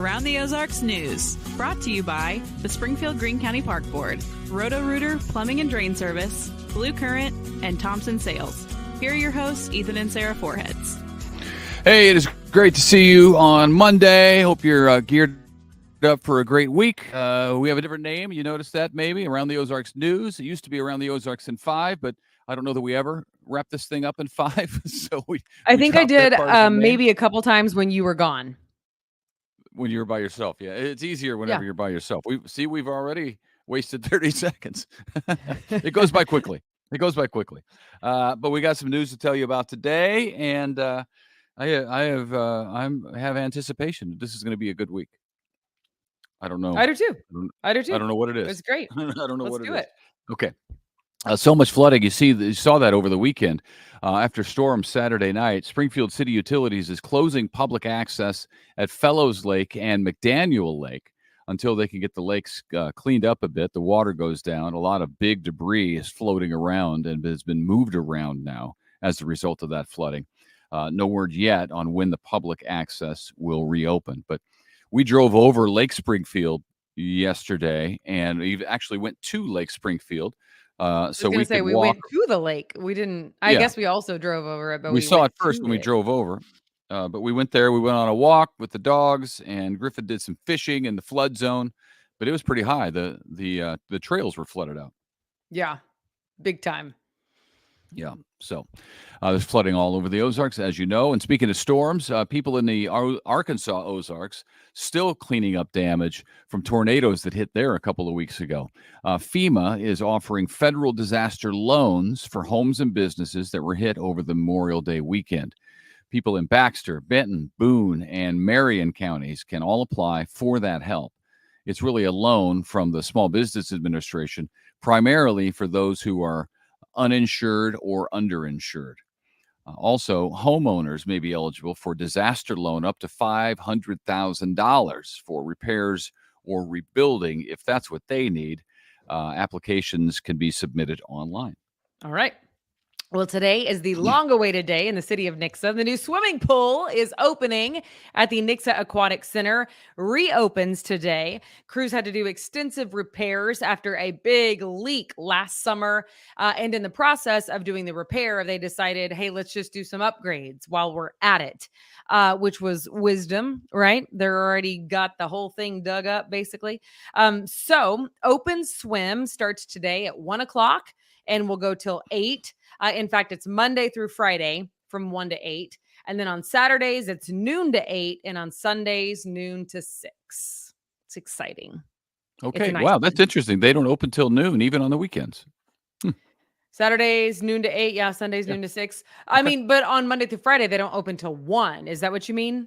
Around the Ozarks News, brought to you by the Springfield Greene County Park Board, Roto-Rooter Plumbing and Drain Service, Blue Current, and Thompson Sales. Here are your hosts, Ethan and Sarah Foreheads. Hey, it is great to see you on Monday. Hope you're geared up for a great week. We have a different name. You noticed that maybe? Around the Ozarks News. It used to be Around the Ozarks in 5, but I don't know that we ever wrap this thing up in 5. So I think I did maybe a couple times when you were gone. When you were by yourself. Yeah, it's easier whenever you're by yourself. We've already wasted 30 seconds. It goes by quickly. But we got some news to tell you about today, and I have anticipation. This is going to be a good week. I don't know. I do too. I don't know what it is. It's great. I don't know what it is. Let's do it. Okay. So much flooding. You saw that over the weekend. After storm Saturday night, Springfield City Utilities is closing public access at Fellows Lake and McDaniel Lake until they can get the lakes cleaned up a bit. The water goes down. A lot of big debris is floating around and has been moved around now as a result of that flooding. No word yet on when the public access will reopen. But we drove over Lake Springfield yesterday, and we actually went to Lake Springfield. So we went to the lake. We didn't. I guess we also drove over it, but we saw it first when we drove over. But we went there. We went on a walk with the dogs, and Griffin did some fishing in the flood zone. But it was pretty high. The trails were flooded out. Yeah, big time. Yeah. So there's flooding all over the Ozarks, as you know. And speaking of storms, people in the Arkansas Ozarks still cleaning up damage from tornadoes that hit there a couple of weeks ago. FEMA is offering federal disaster loans for homes and businesses that were hit over the Memorial Day weekend. People in Baxter, Benton, Boone, and Marion counties can all apply for that help. It's really a loan from the Small Business Administration, primarily for those who are uninsured or underinsured. Also, homeowners may be eligible for disaster loan up to $500,000 for repairs or rebuilding if that's what they need. Applications can be submitted online. All right. Well, today is the long-awaited day in the city of Nixa. The new swimming pool is opening at the Nixa Aquatic Center. Reopens today. Crews had to do extensive repairs after a big leak last summer. And in the process of doing the repair, they decided, hey, let's just do some upgrades while we're at it, which was wisdom, right? They're already got the whole thing dug up, basically. So open swim starts today at 1 o'clock and will go till 8. In fact, it's Monday through Friday from 1 to 8. And then on Saturdays, it's noon to 8. And on Sundays, noon to 6. It's exciting. Okay. Wow. That's interesting. They don't open till noon, even on the weekends. Saturdays, noon to 8. Yeah. Sundays, noon to 6. I mean, but on Monday through Friday, they don't open till 1. Is that what you mean?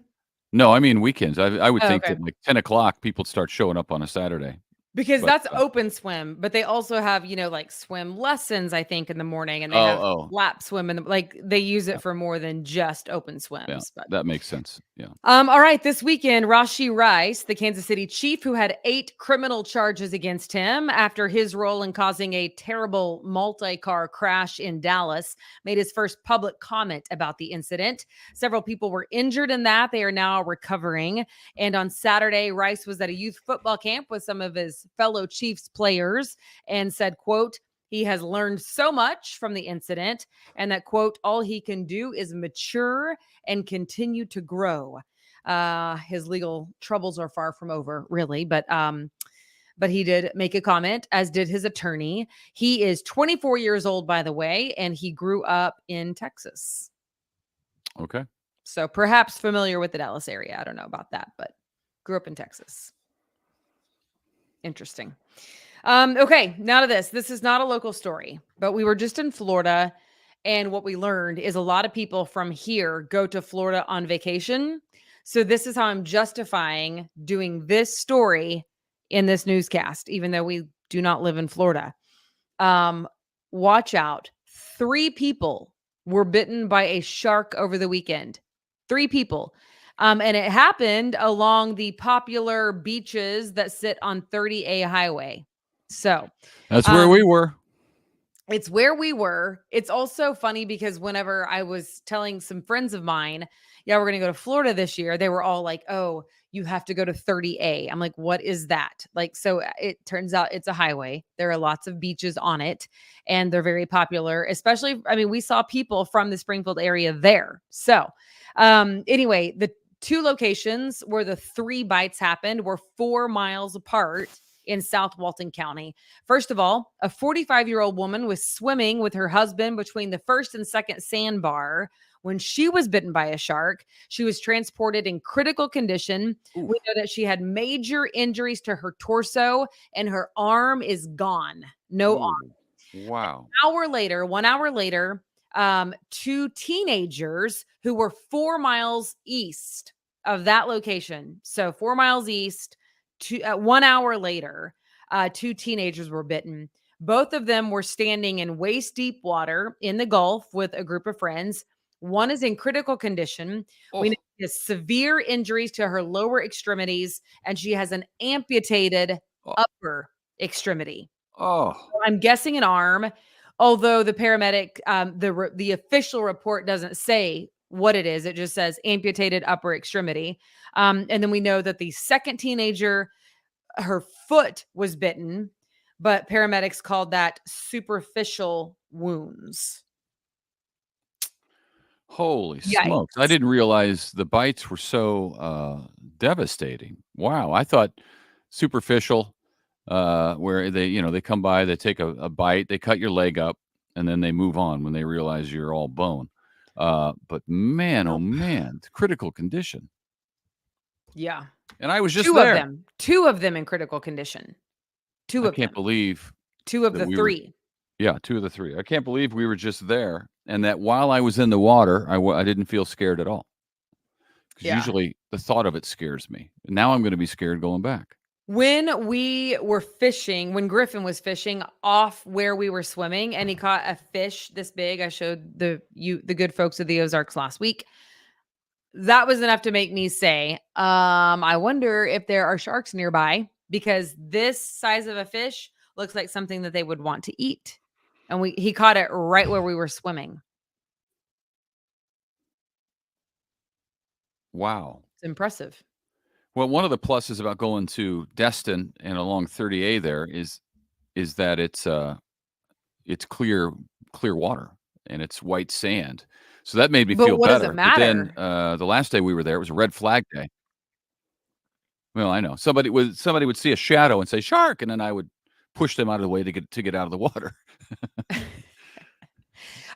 No, I mean weekends. I would think that like 10 o'clock, people start showing up on a Saturday. Because that's open swim, but they also have, like swim lessons, I think, in the morning, and they have lap swim, and they use it for more than just open swims. Yeah, but that makes sense. Yeah. All right. This weekend, Rashee Rice, the Kansas City chief, who had 8 criminal charges against him after his role in causing a terrible multi-car crash in Dallas, made his first public comment about the incident. Several people were injured in that. They are now recovering. And on Saturday, Rice was at a youth football camp with some of his fellow Chiefs players and said, quote, he has learned so much from the incident and that, quote, all he can do is mature and continue to grow. His legal troubles are far from over, really. But he did make a comment, as did his attorney. He is 24 years old, by the way, and he grew up in Texas. Okay. So perhaps familiar with the Dallas area. I don't know about that, but grew up in Texas. Interesting. Okay, now to this. This is not a local story, but we were just in Florida, and what we learned is a lot of people from here go to Florida on vacation. So this is how I'm justifying doing this story in this newscast, even though we do not live in Florida. Watch out. 3 people were bitten by a shark over the weekend. 3 people. And it happened along the popular beaches that sit on 30A highway. So that's where we were. It's where we were. It's also funny because whenever I was telling some friends of mine, yeah, we're going to go to Florida this year. They were all like, oh, you have to go to 30A. I'm like, what is that? Like, so it turns out it's a highway. There are lots of beaches on it and they're very popular, especially, I mean, we saw people from the Springfield area there. So, anyway, the two locations where the 3 bites happened were 4 miles apart in South Walton County. First of all, a 45-year-old woman was swimming with her husband between the first and second sandbar when she was bitten by a shark. She was transported in critical condition. Oof. We know that she had major injuries to her torso and her arm is gone. No arm. Wow. 1 hour later, 2 teenagers who were 4 miles east of that location. So 4 miles east, 1 hour later, 2 teenagers were bitten. Both of them were standing in waist deep water in the Gulf with a group of friends. One is in critical condition. We know she has severe injuries to her lower extremities, and she has an amputated upper extremity. Oh, I'm guessing an arm, although the paramedic, the official report doesn't say what it is. It just says amputated upper extremity. And then we know that the second teenager, her foot was bitten, but paramedics called that superficial wounds. holy Yikes. smokes. I didn't realize the bites were so devastating. Wow. I thought superficial, where they come by, they take a bite, they cut your leg up, and then they move on when they realize you're all bone. But man, oh man, critical condition. Yeah. And I was just Two there. of them. 2 of them in critical condition. Two I of them. can't believe 2 of that the we were- 3. Yeah, 2 of the 3. I can't believe we were just there, and that while I was in the water, I didn't feel scared at all. Because Yeah. usually the thought of it scares me. Now I'm going to be scared going back. When we were fishing, when Griffin was fishing off where we were swimming, and he caught a fish this big, I showed the good folks of the Ozarks last week. That was enough to make me say, I wonder if there are sharks nearby, because this size of a fish looks like something that they would want to eat. And he caught it right where we were swimming. Wow. It's impressive. Well, one of the pluses about going to Destin and along 30A there is that it's clear water and it's white sand. So that made me But feel what does better. it But then matter? the last day we were there, it was a red flag day. Well, I know. Somebody would see a shadow and say shark, and then I would push them out of the way to get out of the water.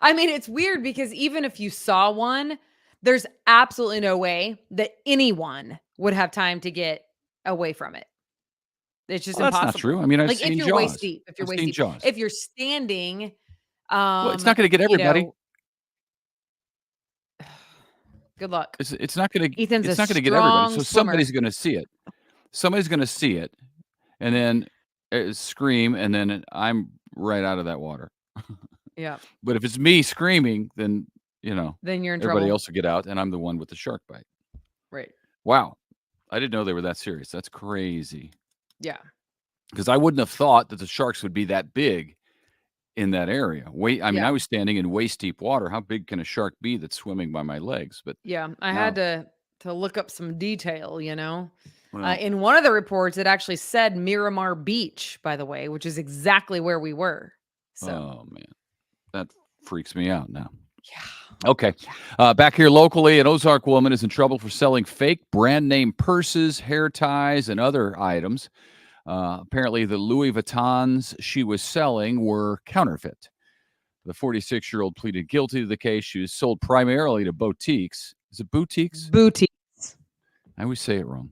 I mean, it's weird because even if you saw one, there's absolutely no way that anyone would have time to get away from it. It's just Well, that's impossible. not true. I mean, I've Like if seen you're waist Jaws. deep, I've seen Jaws. if you're standing, Well, it's not going to get everybody. Good luck. It's not going to. Ethan's It's a not going to get everybody. So strong somebody's swimmer. going to see it. Somebody's going to see it, and then scream, and then I'm right out of that water. Yeah. But if it's me screaming, then Then you're in everybody trouble. else will get out, and I'm the one with the shark bite. Right. Wow, I didn't know they were that serious. That's crazy. Yeah. Because I wouldn't have thought that the sharks would be that big in that area. I was standing in waist deep water. How big can a shark be that's swimming by my legs? But Yeah. I had to look up some detail, well, in one of the reports, it actually said Miramar Beach, by the way, which is exactly where we were. So, oh man, that freaks me out now. yeah. Okay. Back here locally, an Ozark woman is in trouble for selling fake brand name purses, hair ties, and other items. Apparently, the Louis Vuittons she was selling were counterfeit. The 46-year-old pleaded guilty to the case. She was sold primarily to boutiques. Is it boutiques? Boutiques. I always say it wrong.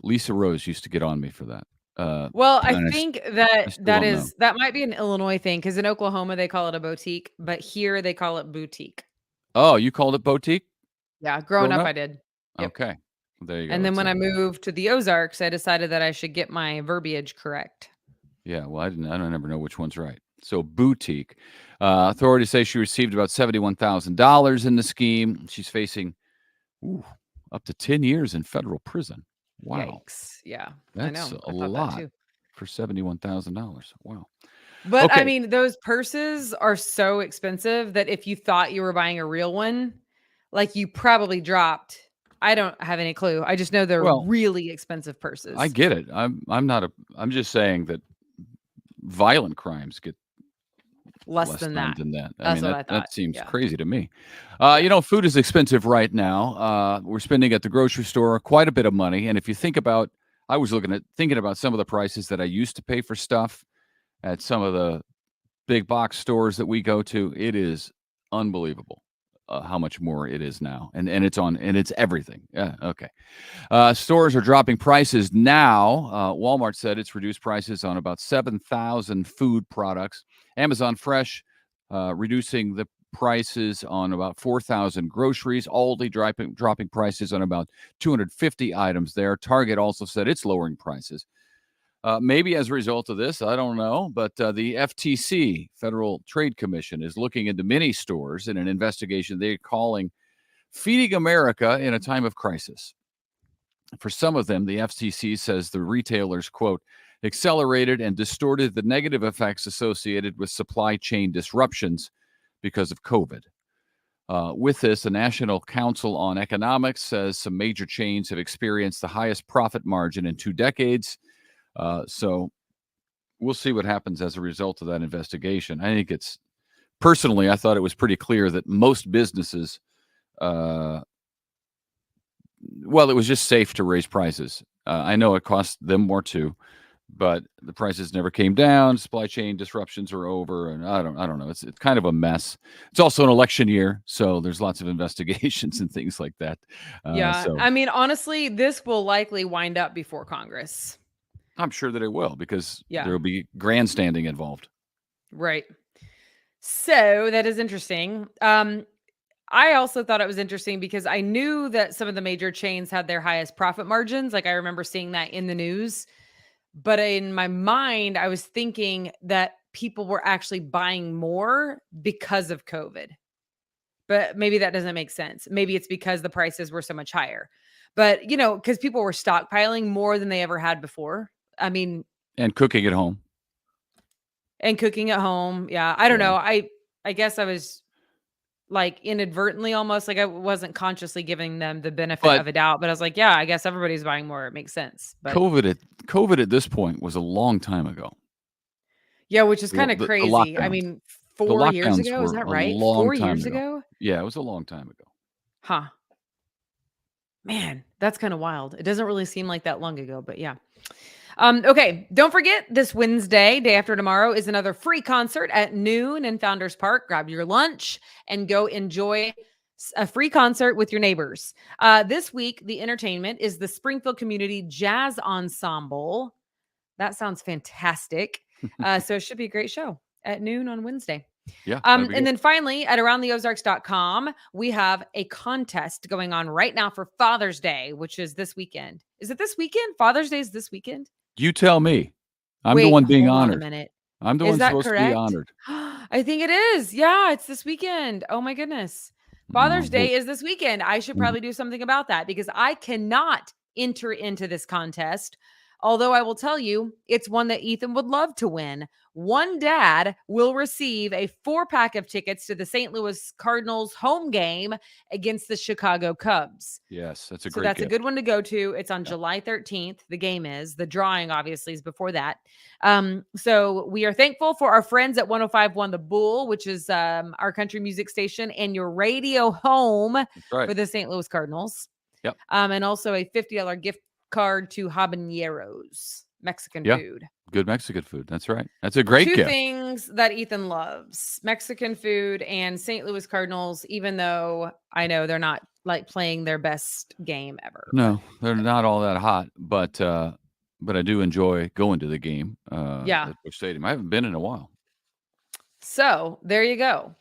Lisa Rose used to get on me for that. Well, I and think still that don't know. that might be an Illinois thing, because in Oklahoma they call it a boutique, but here they call it boutique. Oh, you called it boutique? Yeah, growing Growing up up? I did. Yep. Okay. Well, there you go. And then That's when it. I moved to the Ozarks, I decided that I should get my verbiage correct. Yeah, well, I don't never know which one's right. So boutique. Authorities say she received about $71,000 in the scheme. She's facing up to 10 years in federal prison. Wow. Yikes. Yeah. That's I know. a I thought lot that too. for $71,000. Wow. But I Okay. mean, those purses are so expensive that if you thought you were buying a real one, like you probably dropped. I don't have any clue. I just know they're Well, really expensive purses. I get it. I'm just saying that violent crimes get Less less than time that. than that. I That's mean, what I thought. that seems Yeah. crazy to me. Yeah. Food is expensive right now. We're spending at the grocery store quite a bit of money. And if you think about, I was thinking about some of the prices that I used to pay for stuff at some of the big box stores that we go to. It is unbelievable how much more it is now. And it's everything. Yeah. Okay. Stores are dropping prices now. Walmart said it's reduced prices on about 7,000 food products. Amazon Fresh reducing the prices on about 4,000 groceries. Aldi dropping prices on about 250 items there. Target also said it's lowering prices. Maybe as a result of this, I don't know, but the FTC, Federal Trade Commission, is looking into many stores in an investigation they're calling Feeding America in a Time of Crisis. For some of them, the FTC says the retailers, quote, accelerated and distorted the negative effects associated with supply chain disruptions because of COVID. With this, the National Council on Economics says some major chains have experienced the highest profit margin in 2 decades. So we'll see what happens as a result of that investigation. I think personally, I thought it was pretty clear that most businesses, it was just safe to raise prices. I know it cost them more too, but the prices never came down. Supply chain disruptions are over, and I don't know. It's kind of a mess. It's also an election year, so there's lots of investigations and things like that. Yeah. So I mean, honestly, this will likely wind up before Congress. I'm sure that it will, because Yeah. there'll be grandstanding involved. Right. So that is interesting. I also thought it was interesting because I knew that some of the major chains had their highest profit margins. Like I remember seeing that in the news. But in my mind, I was thinking that people were actually buying more because of COVID. But maybe that doesn't make sense. Maybe it's because the prices were so much higher. But, because people were stockpiling more than they ever had before. I mean, And cooking at home. and cooking at home. Yeah. I don't know. I guess I was like inadvertently almost like I wasn't consciously giving them the benefit But of a doubt, but I was like, yeah, I guess everybody's buying more. It makes sense. But COVID at this point was a long time ago. yeah, which is kind of The crazy. I lockdowns. mean, The 4 years lockdowns ago, is were that a right? long 4 time years ago. ago? Yeah, it was a long time ago. Huh. Man, that's kind of wild. It doesn't really seem like that long ago, but yeah. Okay, don't forget this Wednesday, day after tomorrow, is another free concert at noon in Founders Park. Grab your lunch and go enjoy a free concert with your neighbors. This week, the entertainment is the Springfield Community Jazz Ensemble. That sounds fantastic. So it should be a great show at noon on Wednesday. Yeah. And then finally, at aroundtheozarks.com, we have a contest going on right now for Father's Day, which is this weekend. Is it this weekend? Father's Day is this weekend? You tell me. I'm the Wait, one being hold on a honored. minute. I'm the Is one that supposed to be correct? honored. I think it is. Yeah, it's this weekend. Oh my goodness. Father's Day is this weekend. I should probably do something about that because I cannot enter into this contest. Although I will tell you, it's one that Ethan would love to win. One dad will receive a 4-pack of tickets to the St. Louis Cardinals home game against the Chicago Cubs. Yes, that's a So great that's gift. a good one to go to. It's on July 13th. The game is. The drawing, obviously, is before that. So we are thankful for our friends at 105.1 The Bull, which is our country music station, and your radio home right. for the St. Louis Cardinals. Yep. And also a $50 gift card to Habaneros, Mexican food. Good Mexican food. That's right. That's a great gift. 2 things that Ethan loves: Mexican food and St. Louis Cardinals, even though I know they're not like playing their best game ever. No, they're not all that hot, but I do enjoy going to the game at Busch Stadium. I haven't been in a while. So there you go.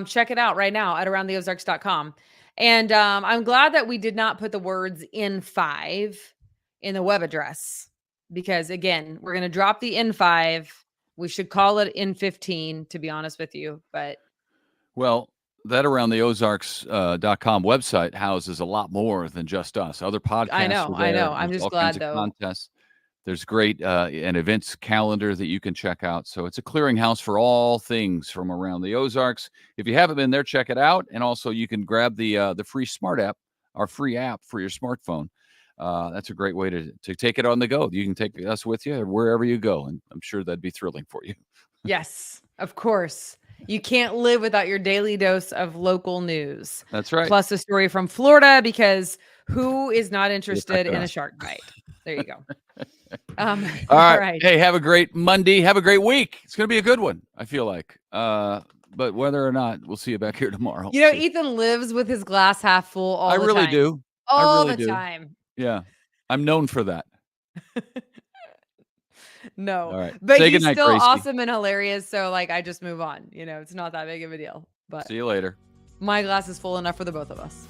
Check it out right now at aroundtheozarks.com. And I'm glad that we did not put the words N5 in the web address because, again, we're going to drop the N5. We should call it N15, to be honest with you. But that aroundtheozarks.com website houses a lot more than just us. Other podcasts I know. are there. I'm There's just all glad, kinds of though. contests. There's great an events calendar that you can check out. So it's a clearinghouse for all things from around the Ozarks. If you haven't been there, check it out. And also you can grab the free smart app, our free app for your smartphone. That's a great way to take it on the go. You can take us with you wherever you go, and I'm sure that'd be thrilling for you. Yes, of course. You can't live without your daily dose of local news. That's right. Plus a story from Florida, because who is not interested in a shark bite? There you go. All right. Hey, have a great Monday. Have a great week. It's going to be a good one, I feel like. But whether or not, we'll see you back here tomorrow. You know, Ethan lives with his glass half full all the time. I really do. All the time. Yeah. I'm known for that. No. All right. But Say he's goodnight, still Gracie. awesome and hilarious. So, like, I just move on. You know, it's not that big of a deal. But see you later. My glass is full enough for the both of us.